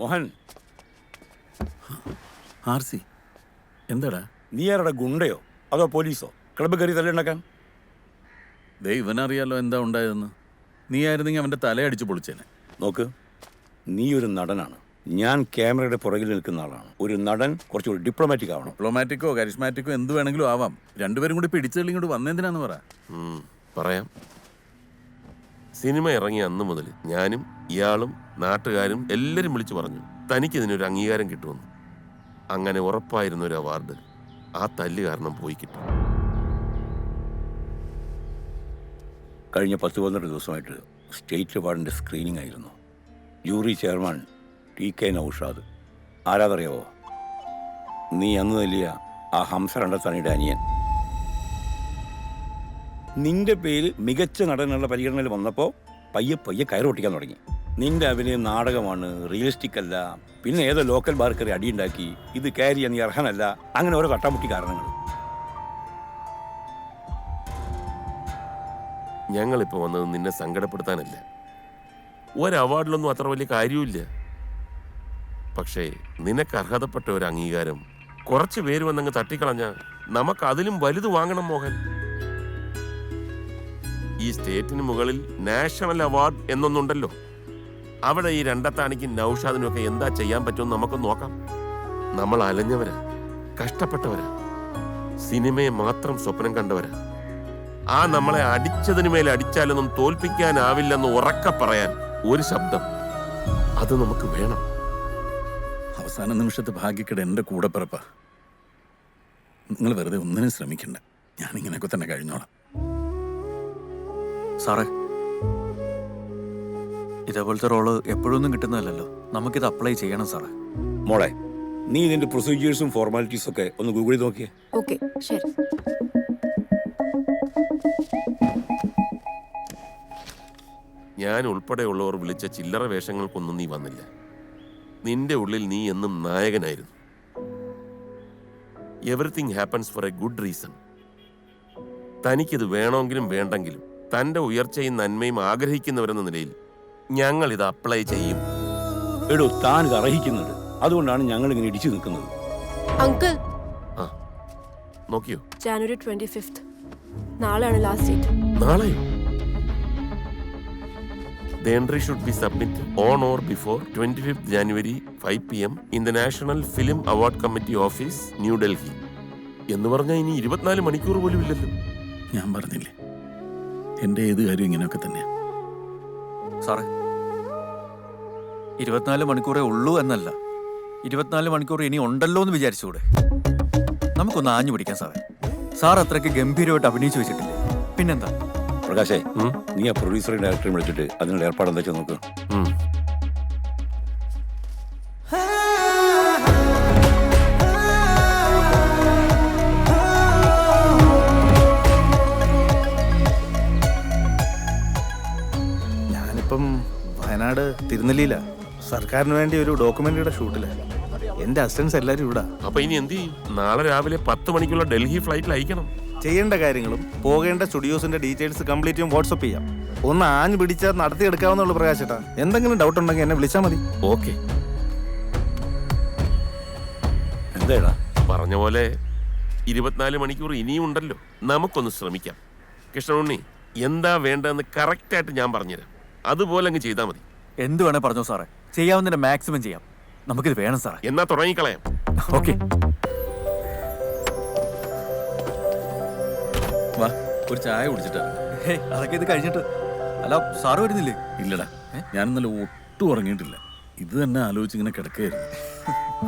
Mohan, RC എന്താടാ? നീ ആരുടെ ഗുണ്ടയോ അതോ പോലീസോ ക്ലബ്ബ് കയറി തല്ലുണ്ടാക്കാൻ? ദേ ഇവനറിയാലോ എന്താ ഉണ്ടായതെന്ന്. നീ ആയിരുന്നെങ്കിൽ അവൻ്റെ തലയടിച്ച് പൊളിച്ചേനെ. നോക്ക്, നീ ഒരു നടനാണ്, ഞാൻ ക്യാമറയുടെ പുറകിൽ നിൽക്കുന്ന ആളാണ്. ഒരു നടൻ കുറച്ചുകൂടി ഡിപ്ലോമാറ്റിക് ആവണം. ഡിപ്ലോമാറ്റിക്കോ കരിസ്മാറ്റിക്കോ എന്ത് വേണമെങ്കിലും ആവാം. രണ്ടുപേരും കൂടി പിടിച്ചെള്ളി ഇങ്ങോട്ട് വന്നെന്തിനാന്ന് പറ. പറയാം. സിനിമ ഇറങ്ങിയ അന്ന് മുതൽ ഞാനും ഇയാളും നാട്ടുകാരും എല്ലാവരും വിളിച്ചു പറഞ്ഞു തനിക്കിതിനൊരു അംഗീകാരം കിട്ടുമെന്ന്. അങ്ങനെ ഉറപ്പായിരുന്ന ഒരു അവാർഡ് ആ തല്ല് കാരണം പോയി കിട്ടി. കഴിഞ്ഞ 10-12 ദിവസമായിട്ട് സ്റ്റേറ്റ് അവാർഡിൻ്റെ സ്ക്രീനിങ് ആയിരുന്നു. Jury chairman TK Naushad. ആരാതറിയാവോ? നീ അന്ന് തല്ലിയ ആ ഹംസ രണ്ടത്താണിയുടെ അനിയൻ. നിന്റെ പേര് മികച്ച നടനുള്ള പരിഗണനയിൽ വന്നപ്പോൾ പയ്യെ കയറൊട്ടിക്കാൻ തുടങ്ങി. നിന്റെ അഭിനയം നാടകമാണ്, റിയലിസ്റ്റിക് അല്ല, പിന്നെ ഏതോ ലോക്കൽ ബാർ കയറി അടിയുണ്ടാക്കി, ഇത് ക്യാരി ചെയ്യാൻ നീ അർഹനല്ല, അങ്ങനെ ഓരോ കട്ടാമുട്ടി കാരണങ്ങൾ. ഞങ്ങളിപ്പോൾ വന്നത് നിന്നെ സങ്കടപ്പെടുത്താനല്ല. ഒരു അവാർഡിലൊന്നും അത്ര വലിയ കാര്യമില്ല. പക്ഷേ നിനക്ക് അർഹതപ്പെട്ട ഒരു അംഗീകാരം കുറച്ച് പേര് വന്നങ്ങ് തട്ടിക്കളഞ്ഞ നമുക്ക് അതിലും വലുത് വാങ്ങണം മോഹൻ. ഈ സ്റ്റേറ്റിന് മുകളിൽ നാഷണൽ അവാർഡ് എന്നൊന്നുണ്ടല്ലോ. അവിടെ ഈ രണ്ടത്താണിക്കും നൗഷാദിനും എന്താ ചെയ്യാൻ പറ്റുമെന്ന് നമുക്ക് നോക്കാം. നമ്മൾ അലഞ്ഞവരാ, കഷ്ടപ്പെട്ടവരാ, സിനിമയെ മാത്രം സ്വപ്നം കണ്ടവരാ. ആ നമ്മളെ അടിച്ചതിന് മേലെ അടിച്ചാലൊന്നും തോൽപ്പിക്കാനാവില്ലെന്ന് ഉറക്കെ പറയാൻ ഒരു ശബ്ദം അത് നമുക്ക് വേണം. അവസാന നിമിഷത്തെ ഭാഗ്യക്കേട് എൻ്റെ കൂടെ പിറപ്പാ. നിങ്ങൾ വെറുതെ ഒന്നിനും ശ്രമിക്കണ്ട, ഞാനിങ്ങനെയൊക്കെ തന്നെ കഴിഞ്ഞോളാം. സാറേ, ഇതേപോലത്തെ റോള് എപ്പോഴൊന്നും കിട്ടുന്നതല്ലല്ലോ. നമുക്കിത് അപ്ലൈ ചെയ്യണം സാറേ. മോളെ, നീ ഇതിന്റെ പ്രൊസീജിയേഴ്സും ഫോർമാലിറ്റീസും ഒക്കെ ഒന്ന് ഗൂഗിളിൽ നോക്കിയേ. ഓക്കെ, ശരി. ഞാൻ ഉൾപ്പെടെയുള്ളവർ വിളിച്ച ചില്ലറ വേഷങ്ങൾക്കൊന്നും നീ വന്നില്ല. നിന്റെ ഉള്ളിൽ നീ എന്നും നായകനായിരുന്നു. Everything happens for a good reason. തനിക്കിത് വേണമെങ്കിലും വേണ്ടെങ്കിലും തൻ്റെ ഉയർച്ചയും നന്മയും ആഗ്രഹിക്കുന്നവരെന്ന നിലയിൽ ഞങ്ങൾ ഇത് അപ്ലൈ ചെയ്യും. എടോ, താൻ ഇത് അർഹിക്കുന്നുണ്ട്, അതുകൊണ്ടാണ് ഞങ്ങൾ ഇങ്ങനെ ഇടിച്ചു നിൽക്കുന്നത്. അങ്കിൾ, ആ നോക്കിയോ? ജാനുവരി 25 നാളെയാണ് ലാസ്റ്റ് ഡേറ്റ്. നാളെ The entry should be submitted on or before 25th January 5 PM in the National Film Award Committee Office, New Delhi. എന്ന് പറഞ്ഞാൽ ഇനി 24 മണിക്കൂർ പോലും ഇല്ലല്ലോ. ഞാൻ പറഞ്ഞില്ലേ, എൻ്റെ ഏത് കാര്യം ഇങ്ങനെയൊക്കെ തന്നെയാ. സാറേ, 24 മണിക്കൂറേ ഉള്ളൂ എന്നല്ല, 24 മണിക്കൂർ ഇനി ഉണ്ടല്ലോ എന്ന് വിചാരിച്ചുകൂടെ? നമുക്കൊന്ന് ആഞ്ഞു പിടിക്കാം സാറേ. സാർ അത്രയ്ക്ക് ഗംഭീരമായിട്ട് അഭിനയിച്ചു വെച്ചിട്ടില്ലേ, പിന്നെന്താ? പ്രകാശേ, നീ ആ പ്രൊഡ്യൂസറെ ഡയറക്ടറെ വിളിച്ചിട്ട് അതിനുള്ള ഏർപ്പാട് എന്താ വെച്ചാൽ നോക്ക്. ഞാനിപ്പം വയനാട് തിരുനെല്ലിയില സർക്കാരിന് വേണ്ടി ഒരു ഡോക്യുമെന്ററിയുടെ ഷൂട്ടില്. എന്റെ അസിസ്റ്റൻസ് എല്ലാവരും ഇവിടെ. അപ്പൊ ഇനി എന്ത് ചെയ്യും? നാളെ രാവിലെ 10 മണിക്കുള്ള ഡൽഹി ഫ്ലൈറ്റിൽ അയക്കണം. ചെയ്യേണ്ട കാര്യങ്ങളും പോകേണ്ട സ്റ്റുഡിയോസിന്റെ ഡീറ്റെയിൽസ് കംപ്ലീറ്റും വാട്സപ്പ് ചെയ്യാം. ഒന്ന് ആഞ്ഞു പിടിച്ചാൽ നടത്തിയെടുക്കാവുന്നുള്ളൂ പ്രകാശേട്ടാ. എന്തെങ്കിലും ഡൗട്ട് ഉണ്ടെങ്കിൽ എന്നെ വിളിച്ചാൽ മതി. ഓക്കെ. എന്താ പറഞ്ഞ പോലെ 24 മണിക്കൂർ ഇനിയും ഉണ്ടല്ലോ. നമുക്കൊന്ന് ശ്രമിക്കാം. കൃഷ്ണനുണ്ണി, എന്താ വേണ്ടതെന്ന് കറക്റ്റായിട്ട് ഞാൻ പറഞ്ഞുതരാം. അതുപോലെ അങ്ങ് ചെയ്താൽ മതി. എന്ത് വേണേ പറഞ്ഞോ സാറേ, ചെയ്യാവുന്നതിന്റെ മാക്സിമം ചെയ്യാം. നമുക്കിത് വേണം സാറേ. എന്നാ തുടങ്ങിക്കളയാം. ഓക്കെ, വാ, ഒരു ചായ കുടിച്ചിട്ടാ. അതൊക്കെ ഇത് കഴിഞ്ഞിട്ട്. അല്ല, സാറ് വരുന്നില്ലേ? ഇല്ലടാ, ഞാൻ ഇന്നലെ ഒട്ടും ഉറങ്ങിയിട്ടില്ല. ഇത് തന്നെ ആലോചിച്ച് ഇങ്ങനെ കിടക്കുകയായിരുന്നു.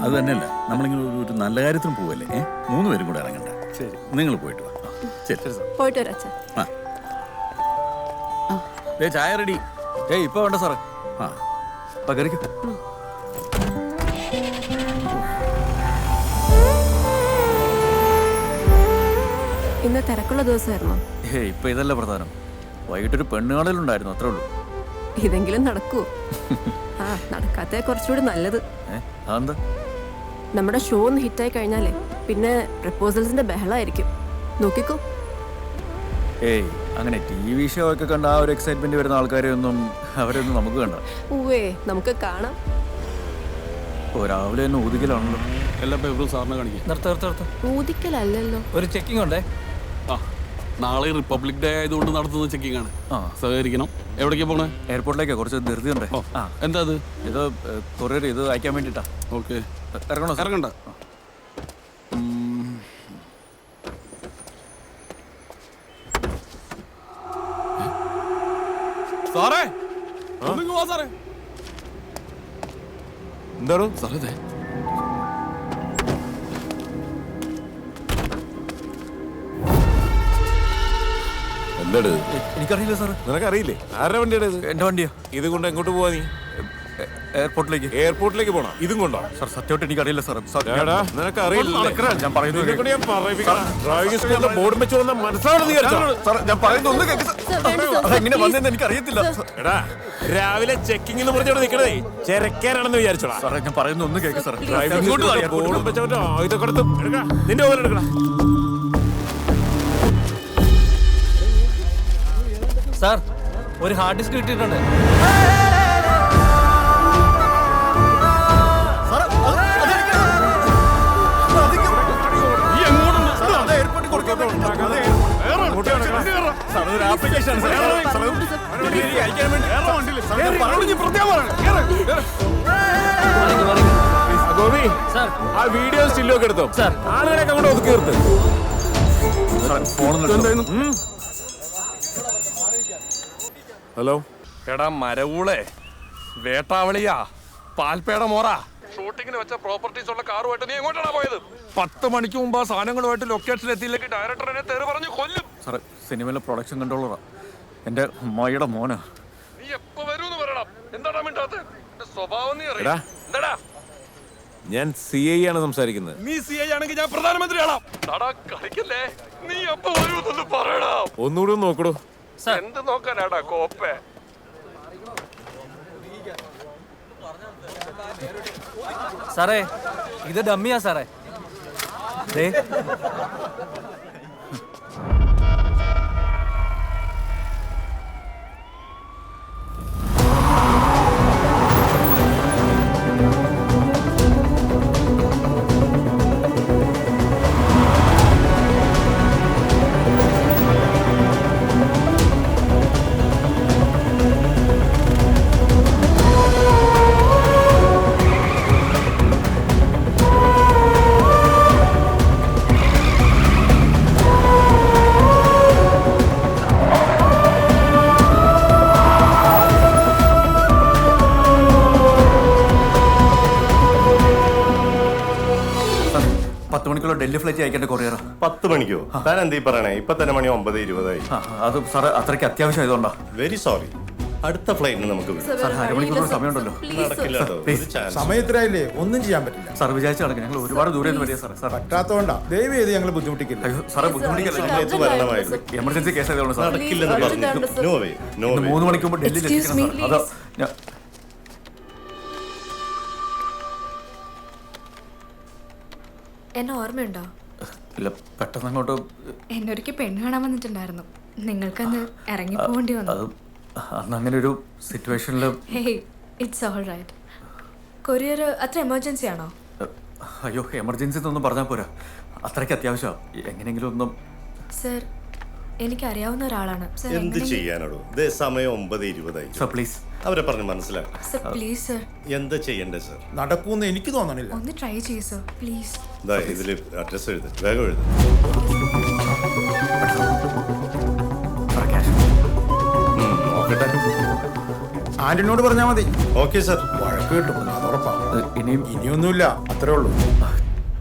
അത് തന്നെയല്ല, നമ്മളിങ്ങനെ ഒരു നല്ല കാര്യത്തിന് പോവല്ലേ, 3 പേരും കൂടെ ഇറങ്ങണ്ട. ശരി, നിങ്ങൾ പോയിട്ട് വാ. ശരി, പോയിട്ട് വരാം അച്ഛാ. ചായ റെഡി. ഇപ്പൊ വേണ്ട സാറേ. പകരിക്കും. ഇന്ന് തിരക്കുള്ള ദിവസമായിരുന്നു. ഇപ്പൊ ഇതല്ല പ്രധാനം. വൈകിട്ടൊരു പെണ്ണുകാണലുണ്ടായിരുന്നു, അത്രേ ഉള്ളൂ. ഇതെങ്കിലും നടക്കൂ. ആ, നടക്കാത്ത കുറച്ചുകൂടി നല്ലത്. അതെന്താ? നമ്മുടെ ഷോ ഒന്ന് ഹിറ്റായി കഴിഞ്ഞാലേ പിന്നെ പ്രപ്പോസൽസിന്റെ ബഹളായിരിക്കും. നോക്കിക്കോ. അങ്ങനെ TV ഷോ ഒക്കെ കണ്ട ആ ഒരു എക്സൈറ്റ്മെന്റ് വരുന്ന ആൾക്കാരെ ഒന്നും അവരൊന്നും നമുക്ക് കണ്ട. ഊവേ, നമുക്ക് കാണാം. രാവിലെ തന്നെ ഊതിക്കലാണല്ലോ. എല്ലാ പേപ്പറും സാറിനെ കാണിക്കാം. നിർത്ത ഊതിക്കലല്ലോ. ഒരു ചെക്കിംഗ് ഉണ്ടേ. ആ നാളെ റിപ്പബ്ലിക് ഡേ ആയതുകൊണ്ട് നടത്തുന്ന ചെക്കിംഗ് ആണ്. സഹകരിക്കണം. എവിടേക്കാ പോണേ? എയർപോർട്ടിലേക്ക് കുറച്ച് ധൃതി ഉണ്ടേ. എന്താ അത്? ഇത് കൊറിയർ ഇത് അയക്കാൻ വേണ്ടിട്ടാ. ഓക്കെ, ഇറങ്ങണോ? ഇറങ്ങണ്ട. സാറേ ഒന്നിങ്ങ് വാ സാറേ. എന്താണോ സാറേ അതെ. എന്താട്? എനിക്കറിയില്ല സാർ. നിനക്കറിയില്ലേ ആരുടെ വണ്ടിയുടെ ഇത്? എന്റെ വണ്ടിയാ. ഇത് കൊണ്ട് എങ്ങോട്ട് പോവാ നീ? എയർപോർട്ടിലേക്ക്. എയർപോർട്ടിലേക്ക് പോണോ? ഇതും കൊണ്ടോ? സാർ സത്യമായിട്ട് എനിക്കറിയില്ല സാർ. നിനക്ക് അറിയില്ല. ഞാൻ പറയുന്നത് ബോർഡും വെച്ച് വന്നാൽ മനസ്സിലാവണം. ഞാൻ പറയുന്നത് ഒന്ന് കേൾക്ക് സാർ. അതെങ്ങനെ വന്നെന്ന് എനിക്കറിയത്തില്ല. എടാ രാവിലെ ചെക്കിംഗ് എന്ന് പറഞ്ഞോട് നിൽക്കണേ ചെരക്കാനാണെന്ന് വിചാരിച്ചോടാ. സാറേ ഞാൻ പറയുന്നത് ഒന്ന് കേൾക്ക് സാർ. ബോർഡും വെച്ചവന്റെ ആയുധം എടുത്തും നിന്റെ ഓവർ എടുക്കണ. സാർ ഒരു ഹാർഡ് ഡിസ്ക് കിട്ടിയിട്ടുണ്ട്. ഗോപി ആ വീഡിയോ സ്റ്റില്ലൊക്കെ എടുത്തോ. ആളുകളൊക്കെ അങ്ങോട്ട് ഒതുക്കി നിർത്ത്. ഹലോ എടാ മരവൂളെ, വേട്ടാവളിയാ, പാൽപേട മോറ, ഷൂട്ടിങ്ങിന് വെച്ച പ്രോപ്പർട്ടീസ് ഉള്ള കാറുമായിട്ട് നീ എങ്ങോട്ടാണ് പോയത്? 10 മണിക്ക് മുമ്പ് ആ സാധനങ്ങളുമായിട്ട് ലൊക്കേഷൻ എത്തിയില്ലെങ്കിൽ ഡയറക്ടർ എന്നെ തെറി പറഞ്ഞു കൊല്ലും. സാറേ സിനിമയിലെ പ്രൊഡക്ഷൻ കൺട്രോളറാ, എൻ്റെ അമ്മായിയുടെ മോനാ. നീ എപ്പോ വരൂന്ന് പറയണം. എന്താടാ മിണ്ടാത്തെ? എന്റെ സ്വഭാവം നീ അറിയാം. എന്താടാ? ഞാൻ CI ആണ് സംസാരിക്കുന്നത്. നീ CI ആണെങ്കിൽ ഞാൻ പ്രധാനമന്ത്രിയാണോ? കളിക്കല്ലേ. നീ എപ്പോ വരൂന്നൊന്ന് പറയടാ. ഒന്നുകൂടി നോക്കടോ. എന്ത് നോക്കാനാടാ കോപ്പേ? സാറേ ഇത് ഡമ്മിയാ സാറേ. ഡൽഹി ഫ്ലൈറ്റ് അയക്കേണ്ട കൊറിയറാ. 10 മണിക്കോ? താൻ എന്തീ പറയണേ? ഇപ്പൊ തന്നെ മണി 9:20. അത് സാറ് അത്രയ്ക്ക് അത്യാവശ്യം ആയതുകൊണ്ടാ. Very sorry. അടുത്ത ഫ്ലൈറ്റിന് നമുക്ക് സാർ അരമണിക്കൂർ സമയമുണ്ടല്ലോ. നടക്കില്ല കേട്ടോ. ഒരു ചാൻസ്. സമയത്തിനായില്ലേ ഒന്നും ചെയ്യാൻ പറ്റില്ല. സാർ വിചാരിച്ചു നടക്കും. ഞങ്ങൾ ഒരുപാട് ദൂരെ നിന്ന് വരിക സാർ. പറ്റാത്തോണ്ടാ ദയവ് ചെയ്ത് ഞങ്ങൾ ബുദ്ധിമുട്ടിക്കില്ല. അയ്യോ സാറേ ബുദ്ധിമുട്ടിക്കല്ല. സമയത്ത് വരണമായിരുന്നു. എമർജൻസി കേസ് ആയതുകൊണ്ട് സാർ നടക്കില്ലെന്ന് പറഞ്ഞു. നോ വേ, നോ വേ. 3 മണിക്ക് മുമ്പ് ഡൽഹിയിൽ എത്തിക്കണം സാർ. അതാ എന്നെ ഓർമ്മയുണ്ടോ? ഇല്ല, പെട്ടെന്ന് അങ്ങോട്ട് എന്നെ ഒരിക്കൽ പെണ്ണ് കാണാൻ വന്നിട്ടുണ്ടായിരുന്നു. നിങ്ങൾക്കന്ന് ഇറങ്ങി പോകേണ്ടി വന്നു. അന്ന് അങ്ങനെ ഒരു സിറ്റുവേഷനിൽ. Hey, it's all right. Courier അത്ര എമർജൻസി ആണോ? അയ്യോ എമർജൻസി എന്നൊന്നും പറഞ്ഞാൽ പോരാ, അത്രയ്ക്ക് അത്യാവശ്യമാണ്. എങ്ങനെയെങ്കിലും ഒന്നും. സർ എനിക്കറിയാവുന്ന ഒരാളാണ്. എന്ത് ചെയ്യാനോടോ? ഇതേ സമയം 9:20. സർ പ്ലീസ് അവരെ പറഞ്ഞ് മനസ്സിലാക്കാം. Sir please sir. എന്താ ചെയ്യണ്ടേ സർ? നടക്കൂന്ന് എനിക്ക് തോന്നണില്ല. ഒന്ന് ട്രൈ ചെയ്യൂ സർ പ്ലീസ്. ഇതാ ഇതില് അഡ്രസ് എഴുത്, വേഗം എഴുത്. ആന്റണിയോട് പറഞ്ഞാൽ മതി. Okay sir. വഴക്ക് കിട്ടും, അതുറപ്പാ. ഇനിയൊന്നുമില്ല, അത്രേ ഉള്ളൂ.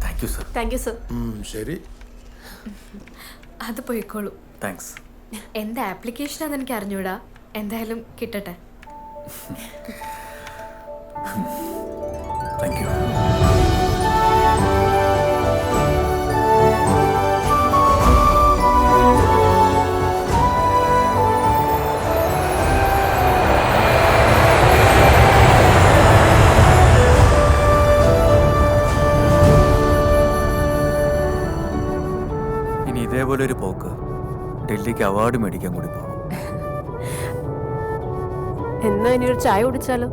Thank you sir. Thank you sir. ശരി, അത് പോയിക്കോളൂ. താങ്ക്സ്. എന്താ ആപ്ലിക്കേഷനാന്ന് എനിക്ക് അറിഞ്ഞൂടാ. എന്തായാലും കിട്ടട്ടെ. Thank you. ഇനി ഇതേപോലെ ഒരു പോക്ക് ഡൽഹിക്ക് അവാർഡ് മേടിക്കാൻ കൂടി പോകണം. എന്നാ ഇനി ഒരു ചായ കുടിച്ചാലോ?